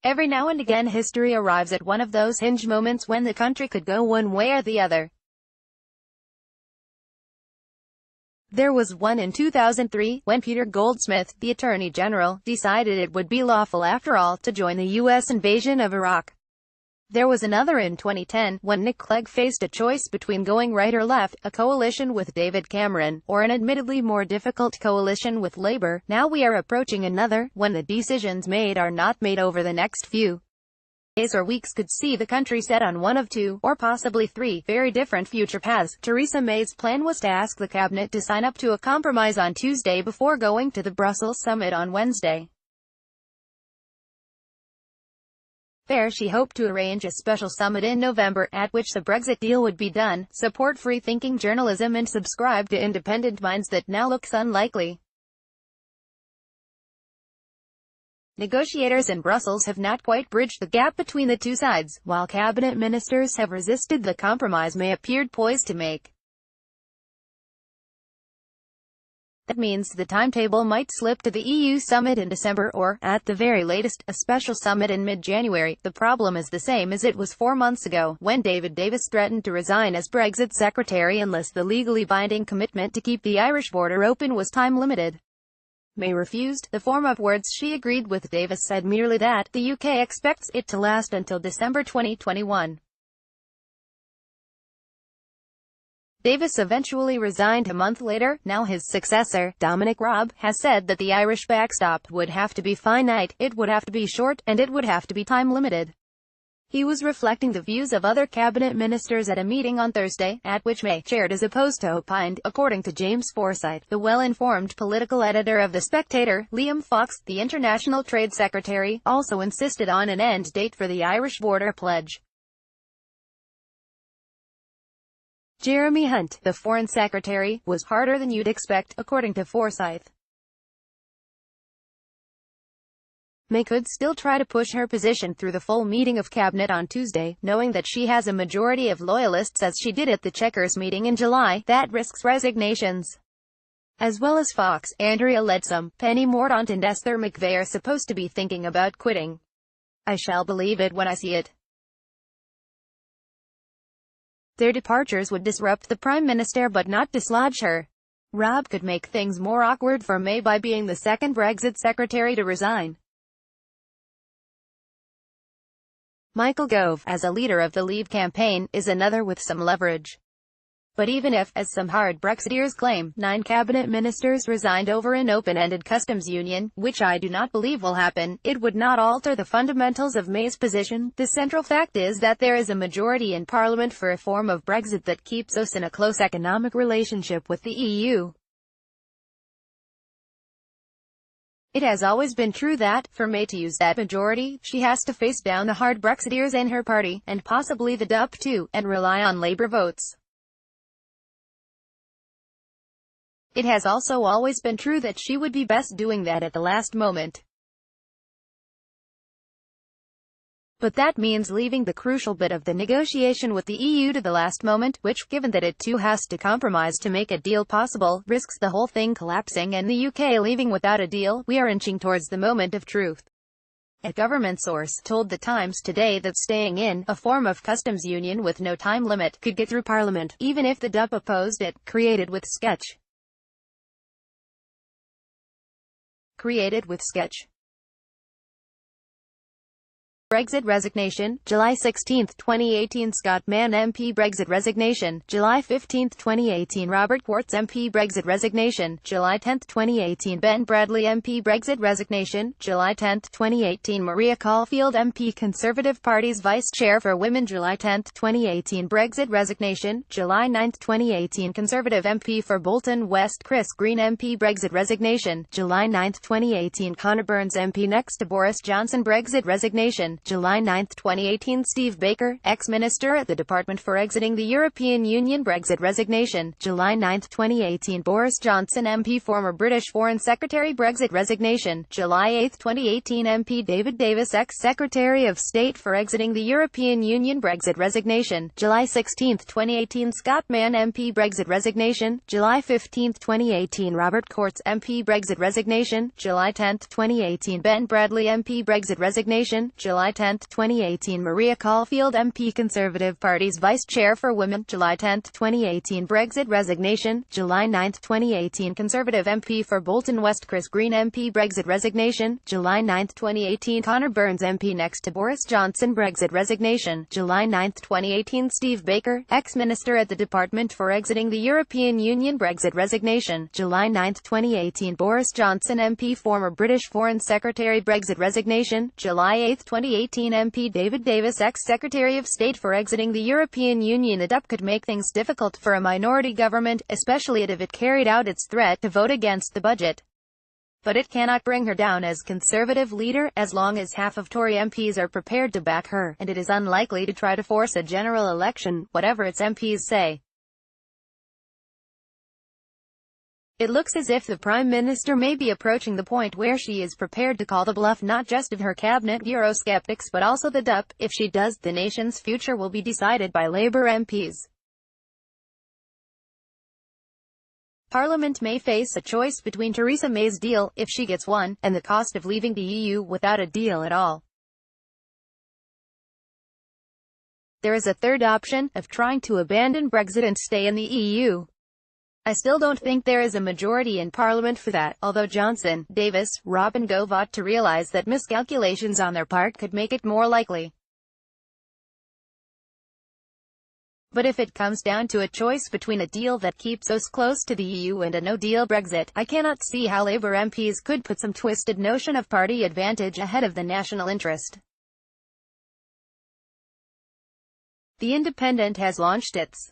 Every now and again history arrives at one of those hinge moments when the country could go one way or the other. There was one in 2003, when Peter Goldsmith, the Attorney General, decided it would be lawful after all to join the U.S. invasion of Iraq. There was another in 2010, when Nick Clegg faced a choice between going right or left, a coalition with David Cameron, or an admittedly more difficult coalition with Labour. Now we are approaching another, when the decisions made are not made over the next few days or weeks could see the country set on one of two, or possibly three, very different future paths. Theresa May's plan was to ask the cabinet to sign up to a compromise on Tuesday before going to the Brussels summit on Wednesday. There she hoped to arrange a special summit in November, at which the Brexit deal would be done, support free-thinking journalism and subscribe to independent minds. That now looks unlikely. Negotiators in Brussels have not quite bridged the gap between the two sides, while cabinet ministers have resisted the compromise May appeared poised to make. That means the timetable might slip to the EU summit in December or, at the very latest, a special summit in mid-January. The problem is the same as it was 4 months ago, when David Davis threatened to resign as Brexit Secretary unless the legally binding commitment to keep the Irish border open was time-limited. May refused. The form of words she agreed with Davis said merely that the UK expects it to last until December 2021. Davis eventually resigned a month later. Now his successor, Dominic Raab, has said that the Irish backstop would have to be finite, it would have to be short, and it would have to be time-limited. He was reflecting the views of other cabinet ministers at a meeting on Thursday, at which May chaired as opposed to opined, according to James Forsyth, the well-informed political editor of The Spectator. Liam Fox, the International Trade Secretary, also insisted on an end date for the Irish border pledge. Jeremy Hunt, the Foreign Secretary, was harder than you'd expect, according to Forsyth. May could still try to push her position through the full meeting of cabinet on Tuesday, knowing that she has a majority of loyalists as she did at the Chequers meeting in July, that risks resignations. As well as Fox, Andrea Leadsom, Penny Mordaunt and Esther McVey are supposed to be thinking about quitting. I shall believe it when I see it. Their departures would disrupt the Prime Minister but not dislodge her. Raab could make things more awkward for May by being the second Brexit Secretary to resign. Michael Gove, as a leader of the Leave campaign, is another with some leverage. But even if, as some hard Brexiteers claim, 9 cabinet ministers resigned over an open-ended customs union, which I do not believe will happen, it would not alter the fundamentals of May's position. The central fact is that there is a majority in Parliament for a form of Brexit that keeps us in a close economic relationship with the EU. It has always been true that, for May to use that majority, she has to face down the hard Brexiteers in her party, and possibly the DUP too, and rely on Labour votes. It has also always been true that she would be best doing that at the last moment. But that means leaving the crucial bit of the negotiation with the EU to the last moment, which, given that it too has to compromise to make a deal possible, risks the whole thing collapsing and the UK leaving without a deal. We are inching towards the moment of truth. A government source told The Times today that staying in a form of customs union with no time limit could get through Parliament, even if the DUP opposed it. Created with sketch. Brexit resignation, July 16, 2018. Scott Mann MP Brexit resignation, July 15, 2018. Robert Quartz MP Brexit resignation, July 10, 2018. Ben Bradley MP Brexit resignation, July 10, 2018. Maria Caulfield MP Conservative Party's Vice Chair for Women, July 10, 2018. Brexit resignation, July 9, 2018. Conservative MP for Bolton West Chris Green MP Brexit resignation, July 9, 2018. Connor Burns MP next to Boris Johnson Brexit resignation, July 9, 2018 Steve Baker, ex-minister at the Department for Exiting the European Union Brexit resignation, July 9, 2018 Boris Johnson MP former British Foreign Secretary Brexit resignation, July 8, 2018 MP David Davis ex-Secretary of State for Exiting the European Union Brexit resignation, July 16, 2018 Scott Mann MP Brexit resignation, July 15, 2018 Robert Courts MP Brexit resignation, July 10, 2018 Ben Bradley MP Brexit resignation, July 10, 2018 Maria Caulfield MP Conservative Party's Vice Chair for Women, July 10, 2018 Brexit resignation, July 9, 2018 Conservative MP for Bolton West Chris Green MP Brexit resignation, July 9, 2018 Connor Burns MP next to Boris Johnson Brexit resignation, July 9, 2018 Steve Baker, ex-minister at the Department for Exiting the European Union Brexit resignation, July 9, 2018 Boris Johnson MP former British Foreign Secretary Brexit resignation, July 8, 2018 MP David Davis ex-Secretary of State for Exiting the European Union. The DUP could make things difficult for a minority government, especially if it carried out its threat to vote against the budget. But it cannot bring her down as Conservative leader, as long as half of Tory MPs are prepared to back her, and it is unlikely to try to force a general election, whatever its MPs say. It looks as if the Prime Minister may be approaching the point where she is prepared to call the bluff not just of her cabinet Eurosceptics but also the DUP. If she does, the nation's future will be decided by Labour MPs. Parliament may face a choice between Theresa May's deal, if she gets one, and the cost of leaving the EU without a deal at all. There is a third option, of trying to abandon Brexit and stay in the EU. I still don't think there is a majority in Parliament for that, although Johnson, Davis, Robb and Gove ought to realise that miscalculations on their part could make it more likely. But if it comes down to a choice between a deal that keeps us close to the EU and a no-deal Brexit, I cannot see how Labour MPs could put some twisted notion of party advantage ahead of the national interest. The Independent has launched its